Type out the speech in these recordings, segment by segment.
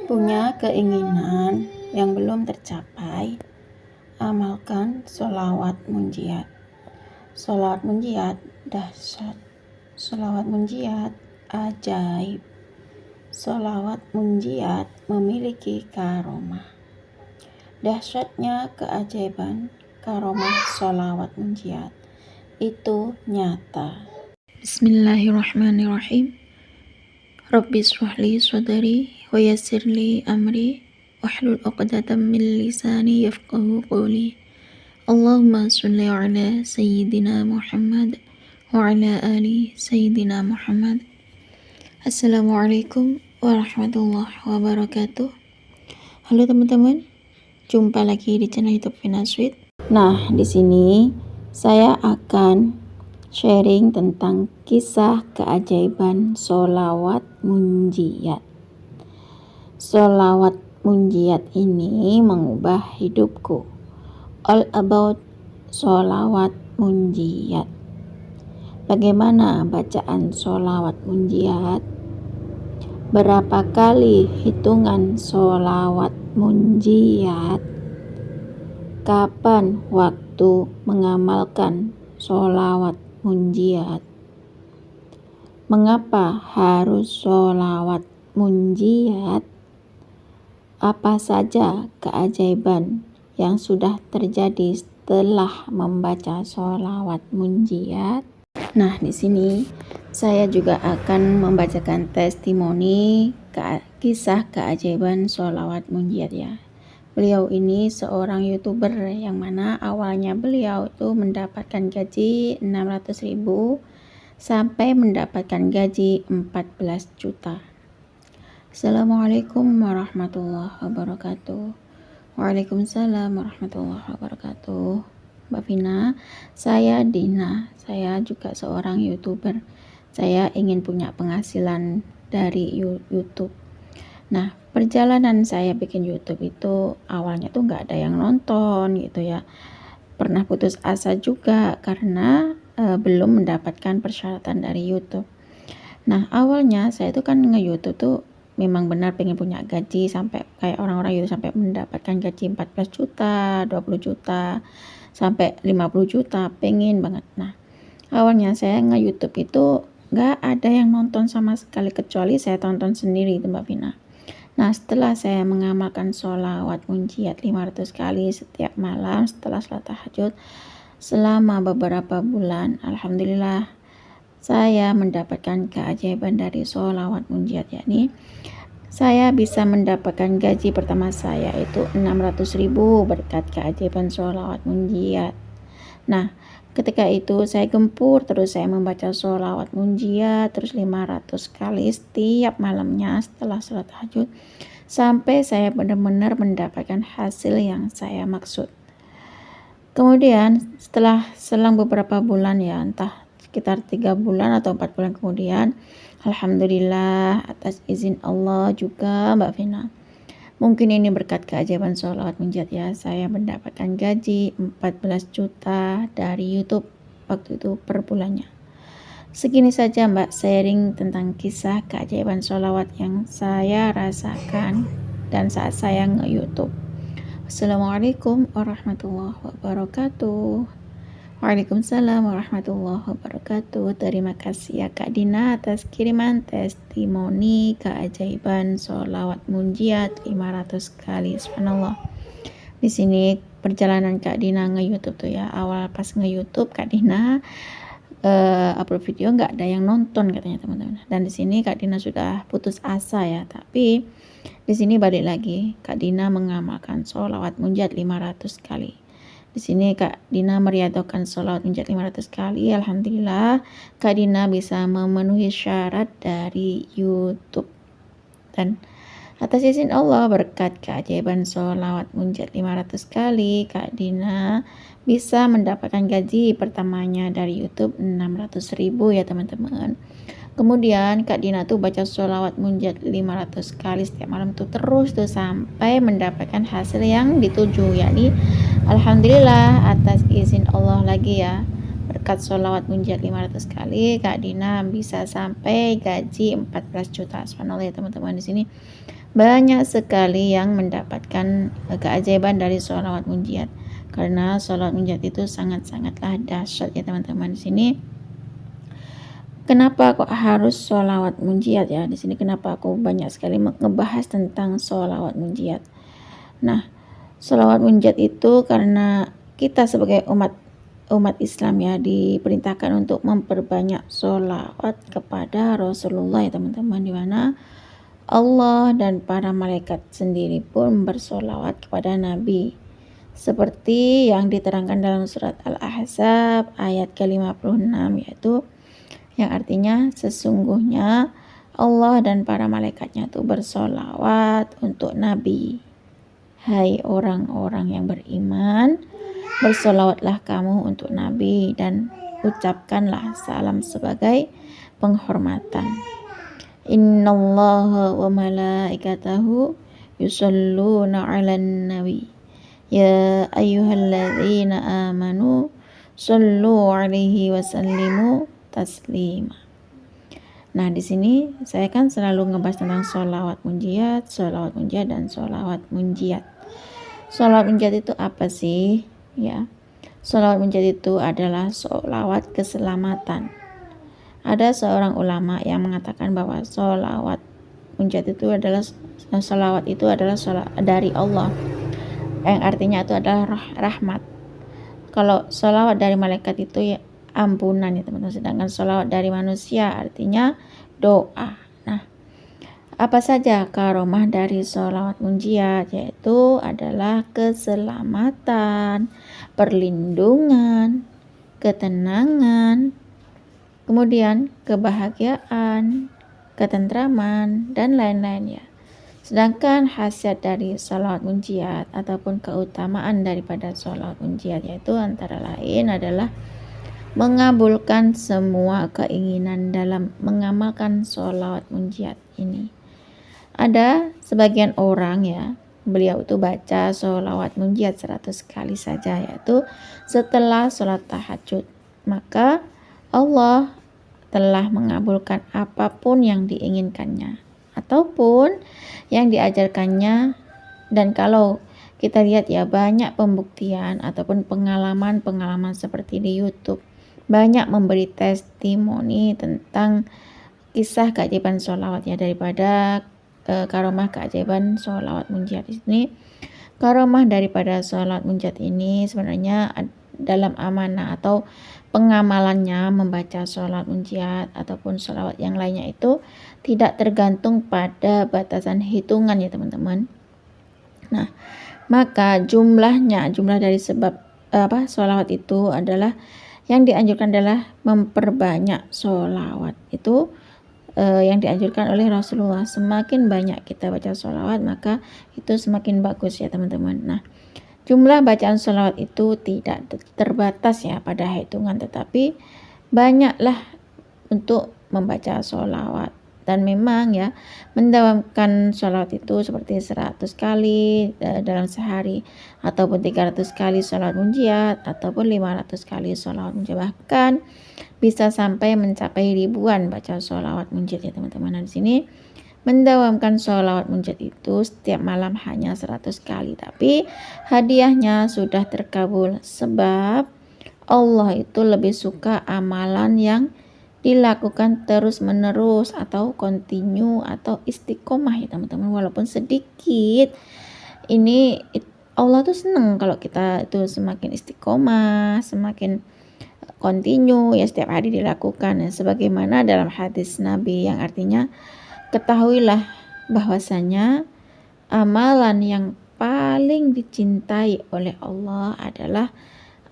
Punya keinginan yang belum tercapai, amalkan sholawat munjiat. Sholawat munjiat dahsyat, sholawat munjiat ajaib, sholawat munjiat memiliki karomah. Dahsyatnya keajaiban karomah sholawat munjiat itu nyata. Bismillahirrahmanirrahim. Rabbi shrahli sadri wa yassirli amri wahlul 'uqdatam min lisani yafqahu qawli. Allahumma shalli ala sayyidina Muhammad wa ala ali sayyidina Muhammad. Assalamualaikum warahmatullahi wabarakatuh. Halo teman-teman, jumpa lagi di channel YouTube Vina Sweet. Nah, di sini saya akan sharing tentang kisah keajaiban sholawat munjiat. Sholawat munjiat ini mengubah hidupku. All about sholawat munjiat. Bagaimana bacaan sholawat munjiat? Berapa kali hitungan sholawat munjiat? Kapan waktu mengamalkan sholawat munjiat? Mengapa harus sholawat munjiat? Apa saja keajaiban yang sudah terjadi setelah membaca sholawat munjiat? Nah, di sini saya juga akan membacakan testimoni kisah keajaiban sholawat munjiat ya. Beliau ini seorang YouTuber yang mana awalnya beliau itu mendapatkan gaji 600.000 sampai mendapatkan gaji 14 juta. Assalamualaikum warahmatullahi wabarakatuh. Waalaikumsalam warahmatullahi wabarakatuh. Mbak Vina, saya Dina. Saya juga seorang YouTuber. Saya ingin punya penghasilan dari YouTube. Nah, perjalanan saya bikin YouTube itu awalnya tuh nggak ada yang nonton gitu ya. Pernah putus asa juga karena belum mendapatkan persyaratan dari YouTube. Nah, awalnya saya tuh kan nge-YouTube tuh memang benar pengen punya gaji sampai kayak orang-orang YouTube sampai mendapatkan gaji 14 juta, 20 juta, sampai 50 juta, pengen banget. Nah, awalnya saya nge-YouTube itu nggak ada yang nonton sama sekali kecuali saya tonton sendiri itu Mbak Vina. Nah, setelah saya mengamalkan sholawat munjiat 500 kali setiap malam setelah sholat tahajud selama beberapa bulan, alhamdulillah saya mendapatkan keajaiban dari sholawat munjiat, yakni saya bisa mendapatkan gaji pertama saya itu 600.000 berkat keajaiban sholawat munjiat. Nah, ketika itu saya gempur terus saya membaca sholawat munjiat terus 500 kali setiap malamnya setelah sholat tahajud sampai saya benar-benar mendapatkan hasil yang saya maksud. Kemudian setelah selang beberapa bulan ya, entah sekitar 3 bulan atau 4 bulan kemudian, alhamdulillah atas izin Allah juga Mbak Vina. Mungkin ini berkat keajaiban sholawat munjiat ya, saya mendapatkan gaji 14 juta dari YouTube waktu itu per bulannya. Segini saja Mbak sharing tentang kisah keajaiban sholawat yang saya rasakan dan saat saya nge-YouTube. Assalamualaikum warahmatullahi wabarakatuh. Waalaikumsalam warahmatullahi wabarakatuh. Terima kasih ya Kak Dina atas kiriman testimoni keajaiban sholawat munjiat 500 kali. Subhanallah. Di sini perjalanan Kak Dina nge-YouTube tuh ya. Awal pas nge-YouTube Kak Dina upload video nggak ada yang nonton katanya teman-teman. Dan di sini Kak Dina sudah putus asa ya. Tapi di sini balik lagi Kak Dina mengamalkan sholawat munjiat 500 kali. Di sini Kak Dina meriadokan sholawat munjiat 500 kali. Alhamdulillah Kak Dina bisa memenuhi syarat dari YouTube. Dan atas izin Allah berkat keajaiban sholawat munjiat 500 kali Kak Dina bisa mendapatkan gaji pertamanya dari YouTube 600.000 ya teman-teman. Kemudian Kak Dina tuh baca sholawat munjiat 500 kali setiap malam tuh terus tuh sampai mendapatkan hasil yang dituju, yakni alhamdulillah atas izin Allah lagi ya, berkat sholawat munjiat 500 kali Kak Dina bisa sampai gaji 14 juta. Subhanallah ya teman-teman, di sini Banyak sekali yang mendapatkan keajaiban dari sholawat munjiat, karena sholawat munjiat itu sangat-sangatlah dahsyat ya teman-teman. Di sini kenapa kok harus sholawat munjiat ya? Di sini kenapa aku banyak sekali ngebahas tentang sholawat munjiat. Nah, sholawat munjiat itu karena kita sebagai umat Islam ya diperintahkan untuk memperbanyak sholawat kepada Rasulullah ya teman-teman, di mana Allah dan para malaikat sendiri pun bersolawat kepada Nabi, seperti yang diterangkan dalam surat Al-Ahzab ayat ke-56, yaitu yang artinya sesungguhnya Allah dan para malaikatnya itu bersolawat untuk Nabi. Hai orang-orang yang beriman, bersolawatlah kamu untuk Nabi dan ucapkanlah salam sebagai penghormatan. Innallaha wa malaikatahu yusholluna 'alan nabi ya ayyuhalladzina amanu shollu 'alaihi wa sallimu taslima. Nah, di sini saya kan selalu ngebahas tentang sholawat munjiat dan sholawat munjiat. Sholawat munjiat itu apa sih? Ya, sholawat munjiat itu adalah sholawat keselamatan. Ada seorang ulama yang mengatakan bahwa sholawat munjiat itu adalah sholawat dari Allah, yang artinya itu adalah rahmat. Kalau sholawat dari malaikat itu ya ampunan ya teman-teman, sedangkan sholawat dari manusia artinya doa. Nah, apa saja karomah dari sholawat munjiat? Yaitu adalah keselamatan, perlindungan, ketenangan, kemudian kebahagiaan, ketentraman, dan lain-lain ya. Sedangkan khasiat dari sholawat munjiat ataupun keutamaan daripada sholawat munjiat yaitu antara lain adalah mengabulkan semua keinginan dalam mengamalkan sholawat munjiat ini. Ada sebagian orang ya, beliau itu baca sholawat munjiat 100 kali saja, yaitu setelah sholat tahajud. Maka Allah telah mengabulkan apapun yang diinginkannya ataupun yang diajarkannya. Dan kalau kita lihat ya, banyak pembuktian ataupun pengalaman seperti di YouTube, banyak memberi testimoni tentang kisah keajaiban sholawat ya, daripada karomah keajaiban sholawat munjiat. Di sini karomah daripada sholawat munjiat ini sebenarnya dalam amanah atau pengamalannya membaca sholawat munjiat ataupun sholawat yang lainnya itu tidak tergantung pada batasan hitungan ya teman-teman. Nah, maka jumlah dari sholawat itu adalah yang dianjurkan adalah memperbanyak sholawat. Itu yang dianjurkan oleh Rasulullah. Semakin banyak kita baca sholawat maka itu semakin bagus ya teman-teman. Nah, jumlah bacaan sholawat itu tidak terbatas ya pada hitungan, tetapi banyaklah untuk membaca sholawat. Dan memang ya, mendawamkan sholawat itu seperti 100 kali dalam sehari, ataupun 300 kali sholawat munjiat, ataupun 500 kali sholawat munjiat. Bahkan bisa sampai mencapai ribuan baca sholawat munjiat ya teman-teman. Nah, di sini mendawamkan sholawat munjiat itu setiap malam hanya 100 kali, tapi hadiahnya sudah terkabul, sebab Allah itu lebih suka amalan yang dilakukan terus menerus atau continue atau istiqomah ya teman-teman, walaupun sedikit. Ini Allah tuh seneng kalau kita itu semakin istiqomah, semakin continue ya, setiap hari dilakukan ya, sebagaimana dalam hadis Nabi yang artinya, ketahuilah bahwasanya amalan yang paling dicintai oleh Allah adalah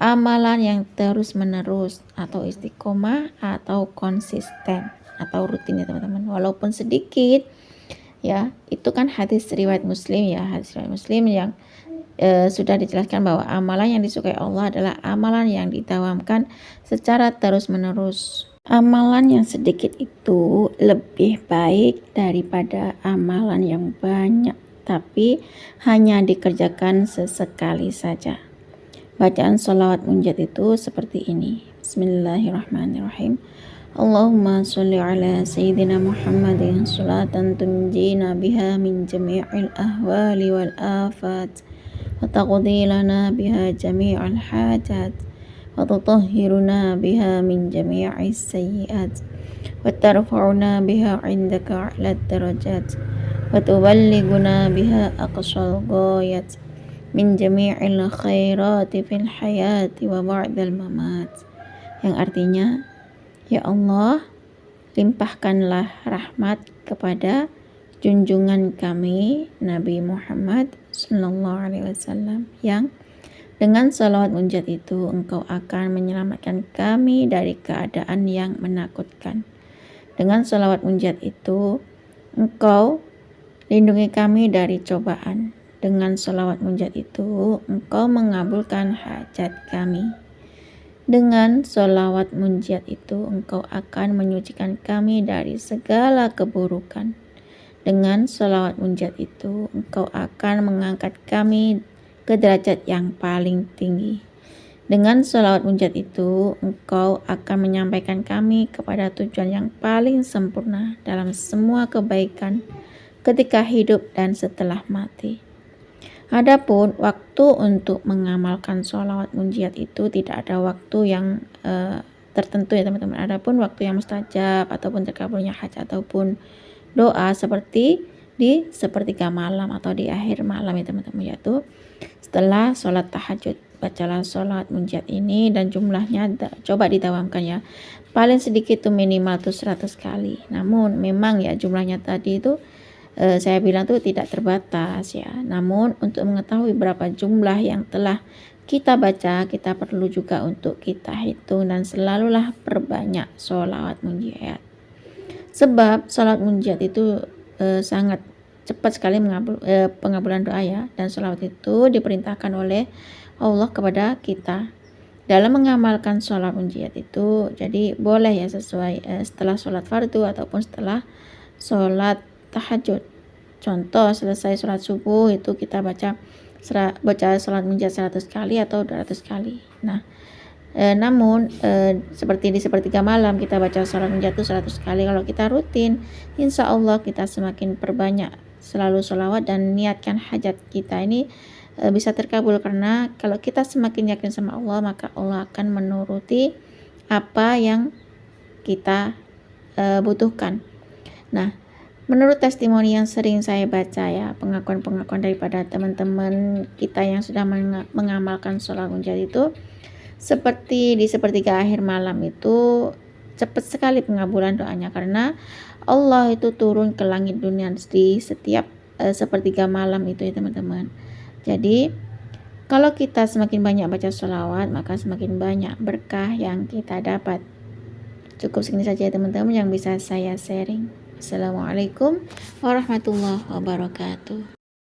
amalan yang terus menerus atau istiqomah atau konsisten atau rutin ya teman-teman, walaupun sedikit ya. Itu kan hadis riwayat Muslim ya, hadis riwayat Muslim yang sudah dijelaskan bahwa amalan yang disukai Allah adalah amalan yang didawamkan secara terus menerus. Amalan yang sedikit itu lebih baik daripada amalan yang banyak tapi hanya dikerjakan sesekali saja. Bacaan sholawat munjiat itu seperti ini. Bismillahirrahmanirrahim. Allahumma sholli ala sayyidina Muhammadin salatan tunjina biha min jami'il ahwali wal afat wa taqdi lana biha jami'al hajat wa tutahhiruna biha min jami'is sayyi'at wa tarfa'una biha 'indaka 'ala darajat wa tuballighuna biha aqsal ghayat min jami'il khairati fil hayati wa ba'dal mamat, yang artinya, ya Allah, limpahkanlah rahmat kepada junjungan kami Nabi Muhammad Sallallahu Alaihi Wasallam, yang dengan salawat munjat itu Engkau akan menyelamatkan kami dari keadaan yang menakutkan. Dengan salawat munjat itu Engkau lindungi kami dari cobaan. Dengan salawat munjat itu Engkau mengabulkan hajat kami. Dengan sholawat munjiat itu Engkau akan menyucikan kami dari segala keburukan. Dengan sholawat munjiat itu Engkau akan mengangkat kami ke derajat yang paling tinggi. Dengan sholawat munjiat itu Engkau akan menyampaikan kami kepada tujuan yang paling sempurna dalam semua kebaikan ketika hidup dan setelah mati. Adapun waktu untuk mengamalkan sholawat munjiat itu tidak ada waktu yang tertentu ya teman-teman. Adapun waktu yang mustajab ataupun terkabulnya hajat ataupun doa seperti di sepertiga malam atau di akhir malam ya teman-teman, yaitu setelah sholat tahajud. Bacalah sholawat munjiat ini dan jumlahnya coba didawamkan ya. Paling sedikit itu minimal tuh 100 kali. Namun memang ya jumlahnya tadi itu saya bilang tuh tidak terbatas ya. Namun untuk mengetahui berapa jumlah yang telah kita baca, kita perlu juga untuk kita hitung dan selalulah perbanyak sholawat munjiat. Sebab sholawat munjiat itu sangat cepat sekali pengabulan doa ya, dan sholawat itu diperintahkan oleh Allah kepada kita. Dalam mengamalkan sholawat munjiat itu, jadi boleh ya sesuai setelah sholat fardu ataupun setelah sholat tahajud. Contoh selesai sholat subuh itu kita baca sholat munjiat 100 kali atau 200 kali. Nah, namun seperti di sepertiga malam kita baca sholat munjiat itu 100 kali. Kalau kita rutin, insya Allah kita semakin perbanyak selalu sholawat dan niatkan hajat kita ini bisa terkabul, karena kalau kita semakin yakin sama Allah maka Allah akan menuruti apa yang kita butuhkan. Nah, menurut testimoni yang sering saya baca ya, pengakuan-pengakuan daripada teman-teman kita yang sudah mengamalkan sholat munjiat itu, seperti di sepertiga akhir malam itu cepat sekali pengabulan doanya, karena Allah itu turun ke langit dunia di setiap sepertiga malam itu ya teman-teman. Jadi kalau kita semakin banyak baca sholawat maka semakin banyak berkah yang kita dapat. Cukup segini saja ya teman-teman yang bisa saya sharing. Assalamualaikum warahmatullahi wabarakatuh.